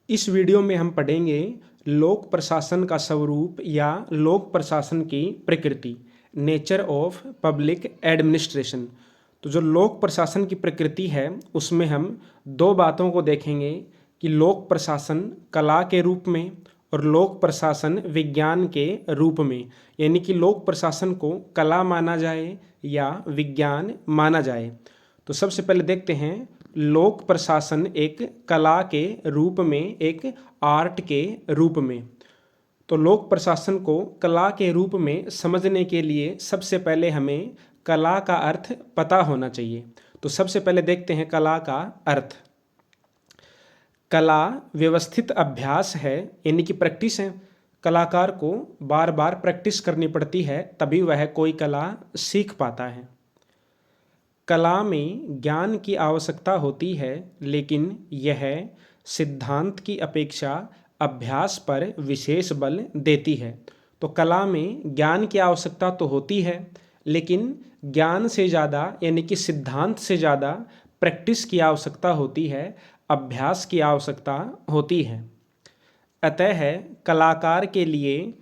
इस वीडियो में हम पढ़ेंगे लोक प्रशासन का स्वरूप या लोक प्रशासन की प्रकृति, नेचर ऑफ पब्लिक एडमिनिस्ट्रेशन। तो जो लोक प्रशासन की प्रकृति है उसमें हम दो बातों को देखेंगे कि लोक प्रशासन कला के रूप में और लोक प्रशासन विज्ञान के रूप में, यानी कि लोक प्रशासन को कला माना जाए या विज्ञान माना जाए। तो सबसे पहले देखते हैं लोक प्रशासन एक कला के रूप में, एक आर्ट के रूप में। तो लोक प्रशासन को कला के रूप में समझने के लिए सबसे पहले हमें कला का अर्थ पता होना चाहिए। तो सबसे पहले देखते हैं कला का अर्थ। कला व्यवस्थित अभ्यास है, यानी कि प्रैक्टिस है। कलाकार को बार बार प्रैक्टिस करनी पड़ती है तभी वह कोई कला सीख पाता है। कला में ज्ञान की आवश्यकता होती है, लेकिन यह सिद्धांत की अपेक्षा अभ्यास पर विशेष बल देती है। तो कला में ज्ञान की आवश्यकता तो होती है, लेकिन ज्ञान से ज़्यादा, यानी कि सिद्धांत से ज़्यादा प्रैक्टिस की आवश्यकता होती है, अभ्यास की आवश्यकता होती है। अतः कलाकार के लिए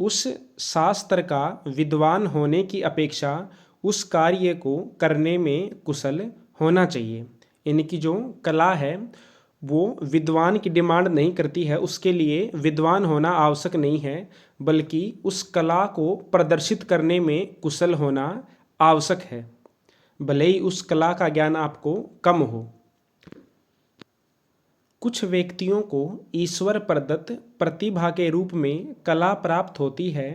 उस शास्त्र का विद्वान होने की अपेक्षा उस कार्य को करने में कुशल होना चाहिए। यानी कि जो कला है वो विद्वान की डिमांड नहीं करती है, उसके लिए विद्वान होना आवश्यक नहीं है, बल्कि उस कला को प्रदर्शित करने में कुशल होना आवश्यक है, भले ही उस कला का ज्ञान आपको कम हो। कुछ व्यक्तियों को ईश्वर प्रदत्त प्रतिभा के रूप में कला प्राप्त होती है,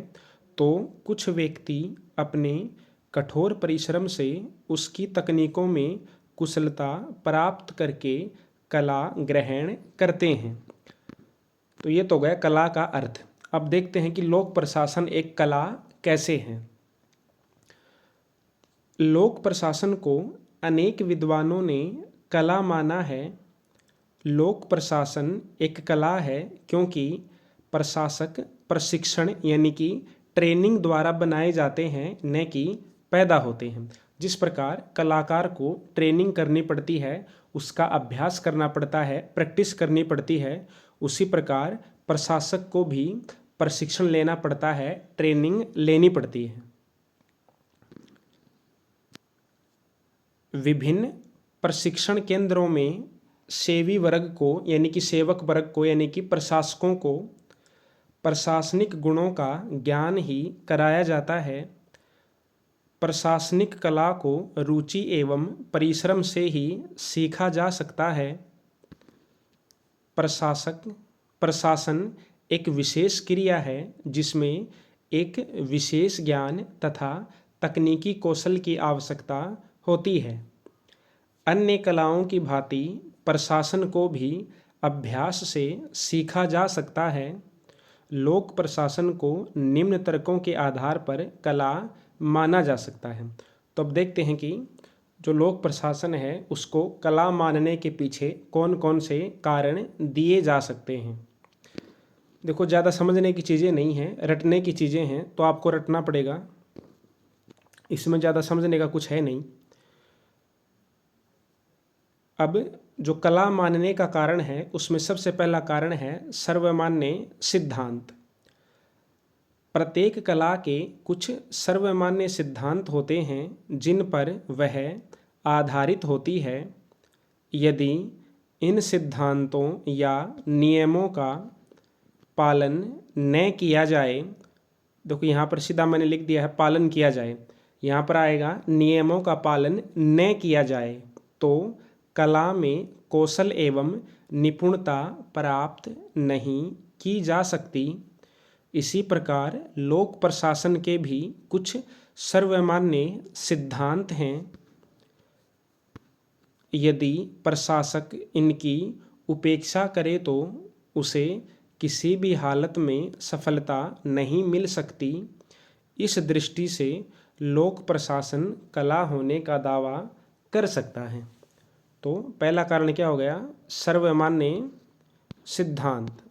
तो कुछ व्यक्ति अपने कठोर परिश्रम से उसकी तकनीकों में कुशलता प्राप्त करके कला ग्रहण करते हैं। तो ये तो गया कला का अर्थ। अब देखते हैं कि लोक प्रशासन एक कला कैसे है। लोक प्रशासन को अनेक विद्वानों ने कला माना है। लोक प्रशासन एक कला है क्योंकि प्रशासक प्रशिक्षण यानी कि ट्रेनिंग द्वारा बनाए जाते हैं, न कि पैदा होते हैं। जिस प्रकार कलाकार को ट्रेनिंग करनी पड़ती है, उसका अभ्यास करना पड़ता है, प्रैक्टिस करनी पड़ती है, उसी प्रकार प्रशासक को भी प्रशिक्षण लेना पड़ता है, ट्रेनिंग लेनी पड़ती है। विभिन्न प्रशिक्षण केंद्रों में सेवी वर्ग को, यानी कि सेवक वर्ग को, यानी कि प्रशासकों को प्रशासनिक गुणों का ज्ञान ही कराया जाता है। प्रशासनिक कला को रुचि एवं परिश्रम से ही सीखा जा सकता है। प्रशासन एक विशेष क्रिया है जिसमें एक विशेष ज्ञान तथा तकनीकी कौशल की आवश्यकता होती है। अन्य कलाओं की भांति प्रशासन को भी अभ्यास से सीखा जा सकता है। लोक प्रशासन को निम्न तर्कों के आधार पर कला माना जा सकता है। तो अब देखते हैं कि जो लोक प्रशासन है उसको कला मानने के पीछे कौन कौन से कारण दिए जा सकते हैं। देखो, ज़्यादा समझने की चीज़ें नहीं हैं, रटने की चीज़ें हैं, तो आपको रटना पड़ेगा, इसमें ज़्यादा समझने का कुछ है नहीं। अब जो कला मानने का कारण है उसमें सबसे पहला कारण है सर्वमान्य सिद्धांत। प्रत्येक कला के कुछ सर्वमान्य सिद्धांत होते हैं जिन पर वह आधारित होती है। यदि इन सिद्धांतों या नियमों का पालन न किया जाए, देखो यहाँ पर सीधा मैंने लिख दिया है पालन किया जाए, यहाँ पर आएगा नियमों का पालन न किया जाए, तो कला में कौशल एवं निपुणता प्राप्त नहीं की जा सकती। इसी प्रकार लोक प्रशासन के भी कुछ सर्वमान्य सिद्धांत हैं। यदि प्रशासक इनकी उपेक्षा करे तो उसे किसी भी हालत में सफलता नहीं मिल सकती। इस दृष्टि से लोक प्रशासन कला होने का दावा कर सकता है। तो पहला कारण क्या हो गया? सर्वमान्य सिद्धांत।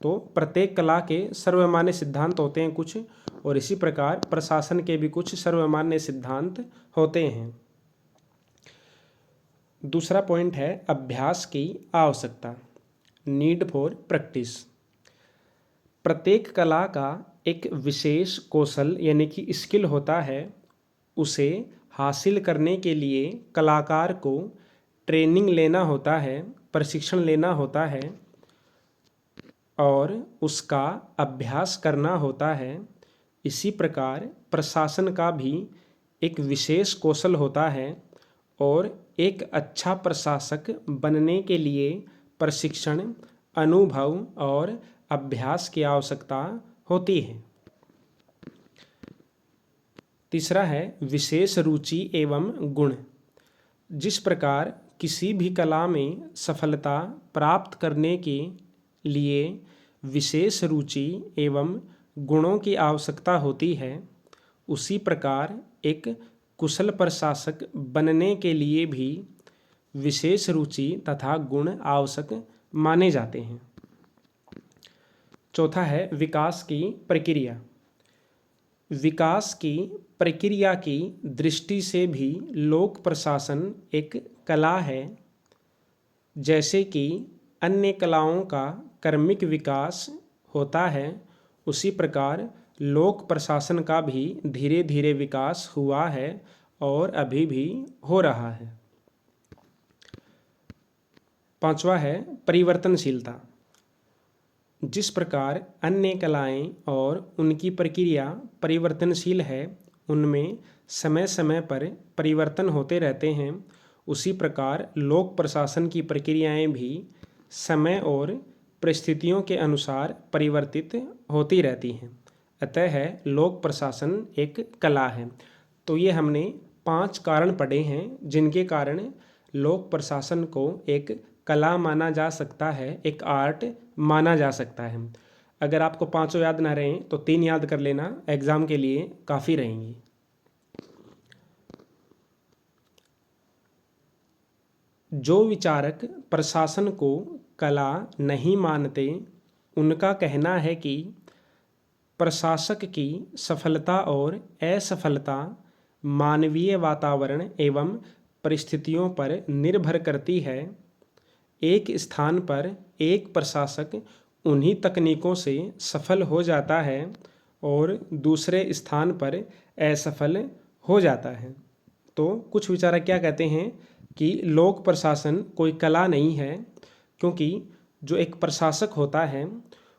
तो प्रत्येक कला के सर्वमान्य सिद्धांत होते हैं कुछ, और इसी प्रकार प्रशासन के भी कुछ सर्वमान्य सिद्धांत होते हैं। दूसरा पॉइंट है अभ्यास की आवश्यकता। Need for practice. प्रत्येक कला का एक विशेष कौशल यानी कि स्किल होता है। उसे हासिल करने के लिए कलाकार को ट्रेनिंग लेना होता है, प्रशिक्षण लेना होता है और उसका अभ्यास करना होता है। इसी प्रकार प्रशासन का भी एक विशेष कौशल होता है और एक अच्छा प्रशासक बनने के लिए प्रशिक्षण, अनुभव और अभ्यास की आवश्यकता होती है। तीसरा है विशेष रुचि एवं गुण। जिस प्रकार किसी भी कला में सफलता प्राप्त करने के लिए विशेष रुचि एवं गुणों की आवश्यकता होती है, उसी प्रकार एक कुशल प्रशासक बनने के लिए भी विशेष रुचि तथा गुण आवश्यक माने जाते हैं। चौथा है विकास की प्रक्रिया। विकास की प्रक्रिया की दृष्टि से भी लोक प्रशासन एक कला है। जैसे कि अन्य कलाओं का क्रमिक विकास होता है, उसी प्रकार लोक प्रशासन का भी धीरे धीरे विकास हुआ है और अभी भी हो रहा है। पांचवा है परिवर्तनशीलता। जिस प्रकार अन्य कलाएं और उनकी प्रक्रिया परिवर्तनशील है, उनमें समय समय पर परिवर्तन होते रहते हैं, उसी प्रकार लोक प्रशासन की प्रक्रियाएं भी समय और परिस्थितियों के अनुसार परिवर्तित होती रहती हैं। अतः लोक प्रशासन एक कला है। तो ये हमने 5 कारण पढ़े हैं जिनके कारण लोक प्रशासन को एक कला माना जा सकता है, एक आर्ट माना जा सकता है। अगर आपको 5 याद ना रहें तो 3 याद कर लेना, एग्जाम के लिए काफ़ी रहेंगी। जो विचारक प्रशासन को कला नहीं मानते, उनका कहना है कि प्रशासक की सफलता और असफलता मानवीय वातावरण एवं परिस्थितियों पर निर्भर करती है। एक स्थान पर एक प्रशासक उन्हीं तकनीकों से सफल हो जाता है और दूसरे स्थान पर असफल हो जाता है। तो कुछ विचारक क्या कहते हैं कि लोक प्रशासन कोई कला नहीं है, क्योंकि जो एक प्रशासक होता है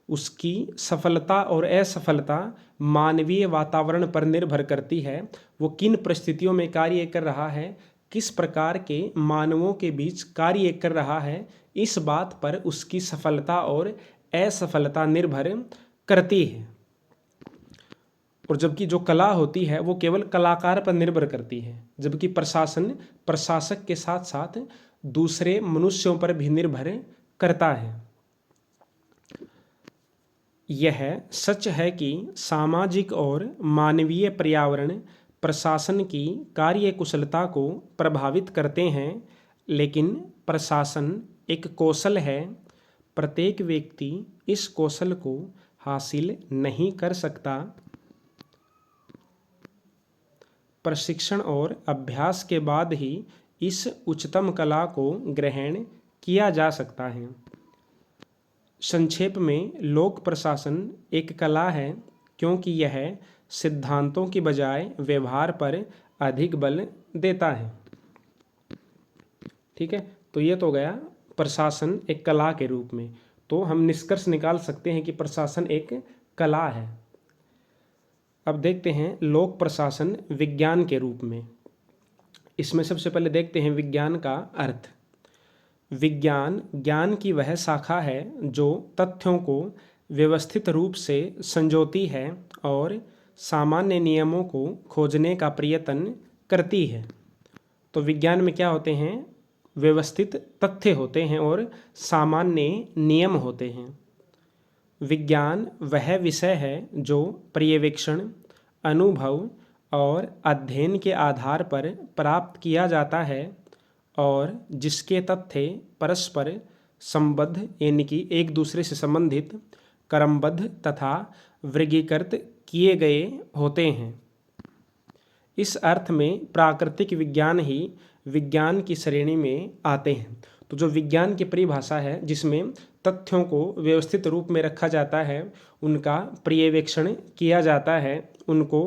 उसकी सफलता और असफलता मानवीय वातावरण पर निर्भर करती है। वो किन परिस्थितियों में कार्य कर रहा है, किस प्रकार के मानवों के बीच कार्य कर रहा है, इस बात पर उसकी सफलता और असफलता निर्भर करती है। और जबकि जो कला होती है वो केवल कलाकार पर निर्भर करती है, जबकि प्रशासन प्रशासक के साथ साथ दूसरे मनुष्यों पर भी निर्भर करता है। यह सच है कि सामाजिक और मानवीय पर्यावरण प्रशासन की कार्यकुशलता को प्रभावित करते हैं, लेकिन प्रशासन एक कौशल है। प्रत्येक व्यक्ति इस कौशल को हासिल नहीं कर सकता। प्रशिक्षण और अभ्यास के बाद ही इस उच्चतम कला को ग्रहण किया जा सकता है। संक्षेप में लोक प्रशासन एक कला है, क्योंकि यह सिद्धांतों की बजाय व्यवहार पर अधिक बल देता है। ठीक है, तो ये तो गया प्रशासन एक कला के रूप में। तो हम निष्कर्ष निकाल सकते हैं कि प्रशासन एक कला है। अब देखते हैं लोक प्रशासन विज्ञान के रूप में। इसमें सबसे पहले देखते हैं विज्ञान का अर्थ। विज्ञान ज्ञान की वह शाखा है जो तथ्यों को व्यवस्थित रूप से संजोती है और सामान्य नियमों को खोजने का प्रयत्न करती है। तो विज्ञान में क्या होते हैं? व्यवस्थित तथ्य होते हैं और सामान्य नियम होते हैं। विज्ञान वह विषय है जो पर्यवेक्षण, अनुभव और अध्ययन के आधार पर प्राप्त किया जाता है और जिसके तथ्य परस्पर संबद्ध यानी कि एक दूसरे से संबंधित, क्रमबद्ध तथा वर्गीकृत किए गए होते हैं। इस अर्थ में प्राकृतिक विज्ञान ही विज्ञान की श्रेणी में आते हैं। तो जो विज्ञान की परिभाषा है जिसमें तथ्यों को व्यवस्थित रूप में रखा जाता है, उनका पर्यवेक्षण किया जाता है, उनको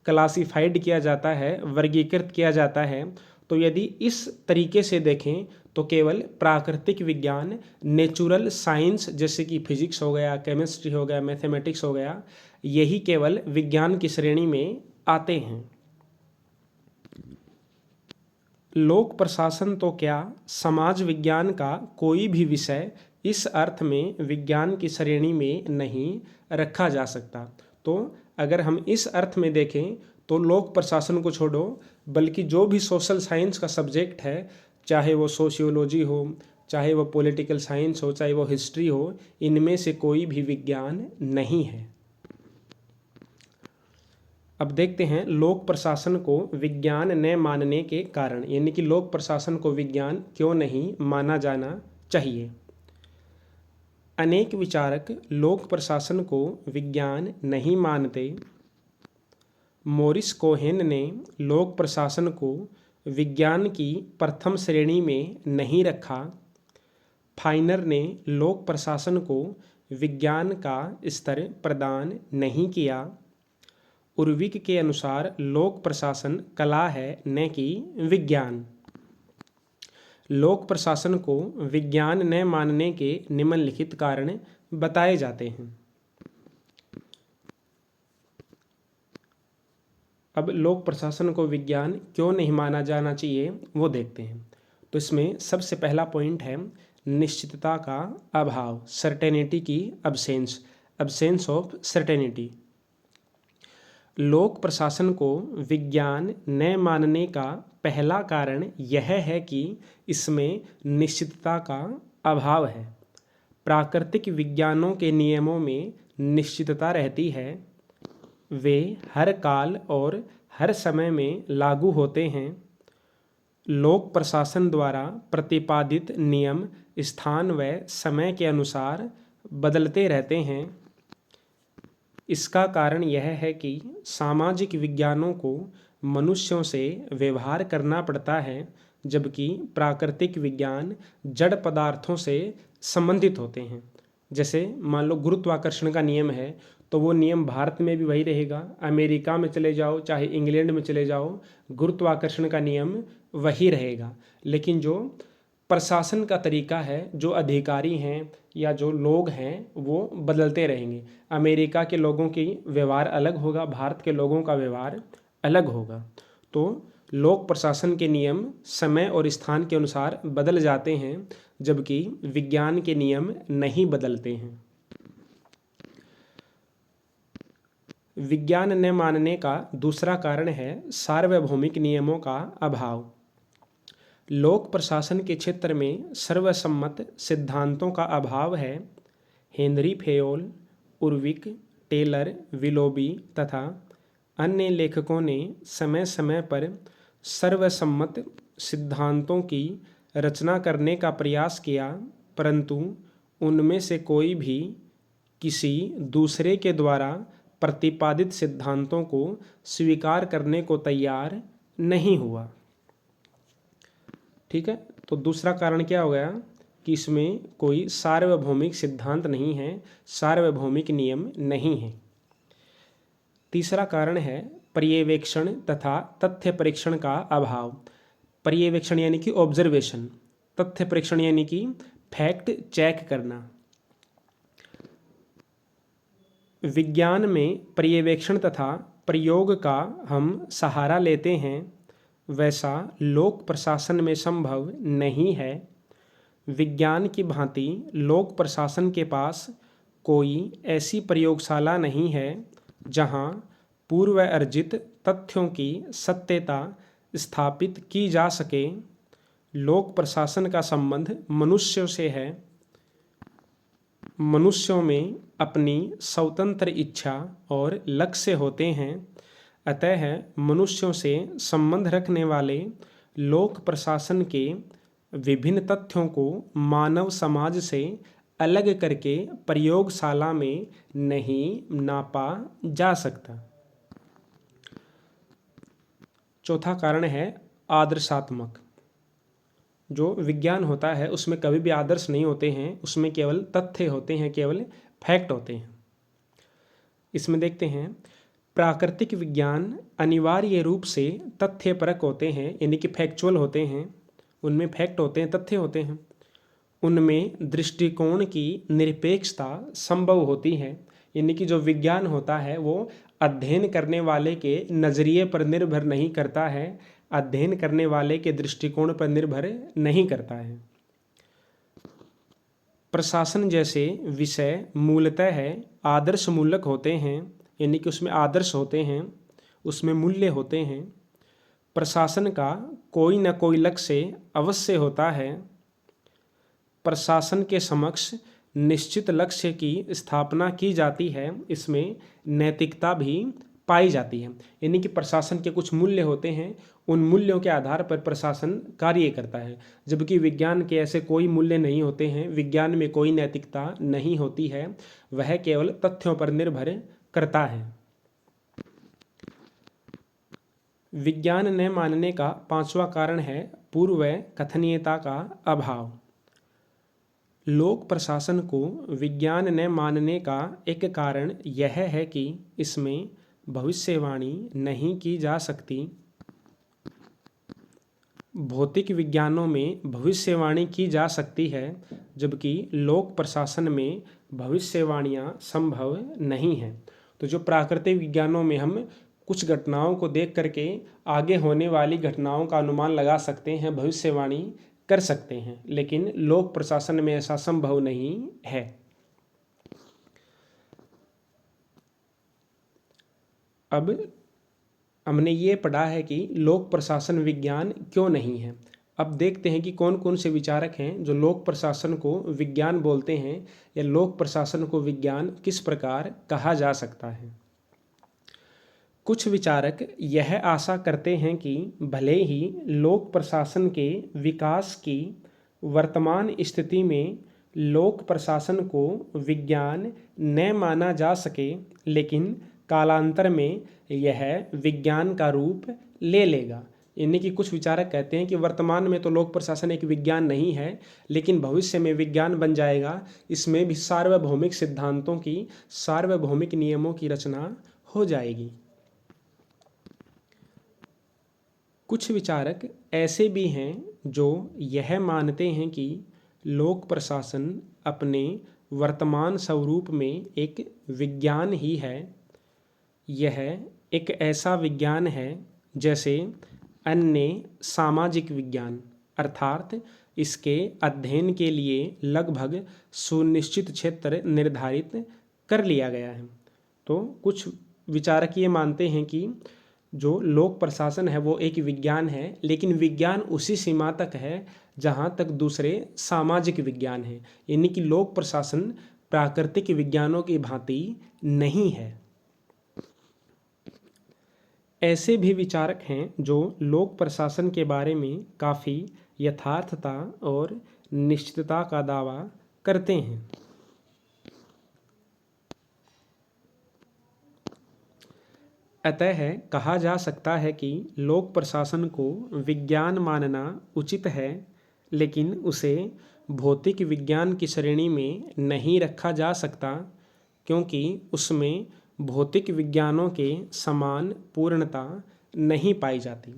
क्लासिफाइड किया जाता है, वर्गीकृत किया जाता है। तो यदि इस तरीके से देखें तो केवल प्राकृतिक विज्ञान, नेचुरल साइंस जैसे कि फिजिक्स हो गया, केमिस्ट्री हो गया, मैथमेटिक्स हो गया, यही केवल विज्ञान की श्रेणी में आते हैं। लोक प्रशासन तो क्या, समाज विज्ञान का कोई भी विषय इस अर्थ में विज्ञान की श्रेणी में नहीं रखा जा सकता। तो अगर हम इस अर्थ में देखें तो लोक प्रशासन को छोड़ो, बल्कि जो भी सोशल साइंस का सब्जेक्ट है, चाहे वो सोशियोलॉजी हो, चाहे वो पॉलिटिकल साइंस हो, चाहे वो हिस्ट्री हो, इनमें से कोई भी विज्ञान नहीं है। अब देखते हैं लोक प्रशासन को विज्ञान न मानने के कारण, यानी कि लोक प्रशासन को विज्ञान क्यों नहीं माना जाना चाहिए। अनेक विचारक लोक प्रशासन को विज्ञान नहीं मानते। मोरिस कोहेन ने लोक प्रशासन को विज्ञान की प्रथम श्रेणी में नहीं रखा। फाइनर ने लोक प्रशासन को विज्ञान का स्तर प्रदान नहीं किया। उर्विक के अनुसार लोक प्रशासन कला है, न कि विज्ञान। लोक प्रशासन को विज्ञान न मानने के निम्नलिखित कारण बताए जाते हैं। अब लोक प्रशासन को विज्ञान क्यों नहीं माना जाना चाहिए वो देखते हैं। तो इसमें सबसे पहला पॉइंट है निश्चितता का अभाव, सर्टेनिटी की अब्सेंस ऑफ सर्टेनिटी। लोक प्रशासन को विज्ञान न मानने का पहला कारण यह है कि इसमें निश्चितता का अभाव है। प्राकृतिक विज्ञानों के नियमों में निश्चितता रहती है, वे हर काल और हर समय में लागू होते हैं। लोक प्रशासन द्वारा प्रतिपादित नियम स्थान व समय के अनुसार बदलते रहते हैं। इसका कारण यह है कि सामाजिक विज्ञानों को मनुष्यों से व्यवहार करना पड़ता है, जबकि प्राकृतिक विज्ञान जड़ पदार्थों से संबंधित होते हैं। जैसे मान लो गुरुत्वाकर्षण का नियम है, तो वो नियम भारत में भी वही रहेगा, अमेरिका में चले जाओ, चाहे इंग्लैंड में चले जाओ, गुरुत्वाकर्षण का नियम वही रहेगा। लेकिन जो प्रशासन का तरीका है, जो अधिकारी हैं या जो लोग हैं, वो बदलते रहेंगे। अमेरिका के लोगों की व्यवहार अलग होगा, भारत के लोगों का व्यवहार अलग होगा। तो लोक प्रशासन के नियम समय और स्थान के अनुसार बदल जाते हैं, जबकि विज्ञान के नियम नहीं बदलते हैं। विज्ञान न मानने का दूसरा कारण है सार्वभौमिक नियमों का अभाव। लोक प्रशासन के क्षेत्र में सर्वसम्मत सिद्धांतों का अभाव है। हेनरी फेयोल, उर्विक, टेलर, विलोबी तथा अन्य लेखकों ने समय समय पर सर्वसम्मत सिद्धांतों की रचना करने का प्रयास किया, परंतु उनमें से कोई भी किसी दूसरे के द्वारा प्रतिपादित सिद्धांतों को स्वीकार करने को तैयार नहीं हुआ। ठीक है, तो दूसरा कारण क्या हो गया कि इसमें कोई सार्वभौमिक सिद्धांत नहीं है, सार्वभौमिक नियम नहीं है। तीसरा कारण है पर्यवेक्षण तथा तथ्य परीक्षण का अभाव। पर्यवेक्षण यानी कि ऑब्जर्वेशन, तथ्य परीक्षण यानी कि फैक्ट चेक करना। विज्ञान में पर्यवेक्षण तथा प्रयोग का हम सहारा लेते हैं, वैसा लोक प्रशासन में संभव नहीं है। विज्ञान की भांति लोक प्रशासन के पास कोई ऐसी प्रयोगशाला नहीं है जहां पूर्व अर्जित तथ्यों की सत्यता स्थापित की जा सके। लोक प्रशासन का संबंध मनुष्यों से है। मनुष्यों में अपनी स्वतंत्र इच्छा और लक्ष्य होते हैं, अतः मनुष्यों से संबंध रखने वाले लोक प्रशासन के विभिन्न तथ्यों को मानव समाज से अलग करके प्रयोगशाला में नहीं नापा जा सकता। चौथा कारण है आदर्शात्मक। जो विज्ञान होता है उसमें कभी भी आदर्श नहीं होते हैं, उसमें केवल तथ्य होते हैं, केवल फैक्ट होते हैं। इसमें देखते हैं, प्राकृतिक विज्ञान अनिवार्य रूप से तथ्यपरक होते हैं, यानी कि फैक्चुअल होते हैं, उनमें फैक्ट होते हैं, तथ्य होते हैं। उनमें दृष्टिकोण की निरपेक्षता संभव होती है, यानी कि जो विज्ञान होता है वो अध्ययन करने वाले के नज़रिए पर निर्भर नहीं करता है, अध्ययन करने वाले के दृष्टिकोण पर निर्भर नहीं करता है। प्रशासन जैसे विषय मूलतः है आदर्श मूलक होते हैं, यानी कि उसमें आदर्श होते हैं, उसमें मूल्य होते हैं। प्रशासन का कोई न कोई लक्ष्य अवश्य होता है। प्रशासन के समक्ष निश्चित लक्ष्य की स्थापना की जाती है, इसमें नैतिकता भी पाई जाती है, यानी कि प्रशासन के कुछ मूल्य होते हैं, उन मूल्यों के आधार पर प्रशासन कार्य करता है। जबकि विज्ञान के ऐसे कोई मूल्य नहीं होते हैं, विज्ञान में कोई नैतिकता नहीं होती है, वह केवल तथ्यों पर निर्भर करता है। विज्ञान न मानने का पांचवा कारण है पूर्व कथनीयता का अभाव। लोक प्रशासन को विज्ञान न मानने का एक कारण यह है कि इसमें भविष्यवाणी नहीं की जा सकती। भौतिक विज्ञानों में भविष्यवाणी की जा सकती है, जबकि लोक प्रशासन में भविष्यवाणियाँ संभव नहीं हैं। तो जो प्राकृतिक विज्ञानों में हम कुछ घटनाओं को देख करके आगे होने वाली घटनाओं का अनुमान लगा सकते हैं, भविष्यवाणी कर सकते हैं, लेकिन लोक प्रशासन में ऐसा संभव नहीं है। अब हमने ये पढ़ा है कि लोक प्रशासन विज्ञान क्यों नहीं है। अब देखते हैं कि कौन कौन से विचारक हैं जो लोक प्रशासन को विज्ञान बोलते हैं, या लोक प्रशासन को विज्ञान किस प्रकार कहा जा सकता है। कुछ विचारक यह आशा करते हैं कि भले ही लोक प्रशासन के विकास की वर्तमान स्थिति में लोक प्रशासन को विज्ञान न माना जा सके, लेकिन कालांतर में यह विज्ञान का रूप ले लेगा। यानी कि कुछ विचारक कहते हैं कि वर्तमान में तो लोक प्रशासन एक विज्ञान नहीं है, लेकिन भविष्य में विज्ञान बन जाएगा, इसमें भी सार्वभौमिक सिद्धांतों की, सार्वभौमिक नियमों की रचना हो जाएगी। कुछ विचारक ऐसे भी हैं जो यह मानते हैं कि लोक प्रशासन अपने वर्तमान स्वरूप में एक विज्ञान ही है। यह एक ऐसा विज्ञान है जैसे अन्य सामाजिक विज्ञान, अर्थात इसके अध्ययन के लिए लगभग सुनिश्चित क्षेत्र निर्धारित कर लिया गया है। तो कुछ विचारक ये मानते हैं कि जो लोक प्रशासन है वो एक विज्ञान है, लेकिन विज्ञान उसी सीमा तक है जहाँ तक दूसरे सामाजिक विज्ञान हैं, यानी कि लोक प्रशासन प्राकृतिक विज्ञानों की भांति नहीं है। ऐसे भी विचारक हैं जो लोक प्रशासन के बारे में काफ़ी यथार्थता और निश्चितता का दावा करते हैं। अतः कहा जा सकता है कि लोक प्रशासन को विज्ञान मानना उचित है, लेकिन उसे भौतिक विज्ञान की श्रेणी में नहीं रखा जा सकता, क्योंकि उसमें भौतिक विज्ञानों के समान पूर्णता नहीं पाई जाती।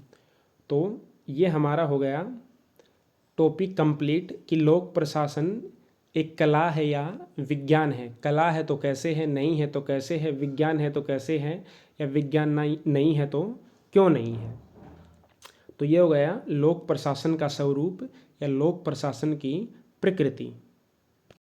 तो ये हमारा हो गया टॉपिक कंप्लीट कि लोक प्रशासन एक कला है या विज्ञान है। कला है तो कैसे है, नहीं है तो कैसे है, विज्ञान है तो कैसे है, या विज्ञान नहीं है तो क्यों नहीं है। तो ये हो गया लोक प्रशासन का स्वरूप या लोक प्रशासन की प्रकृति।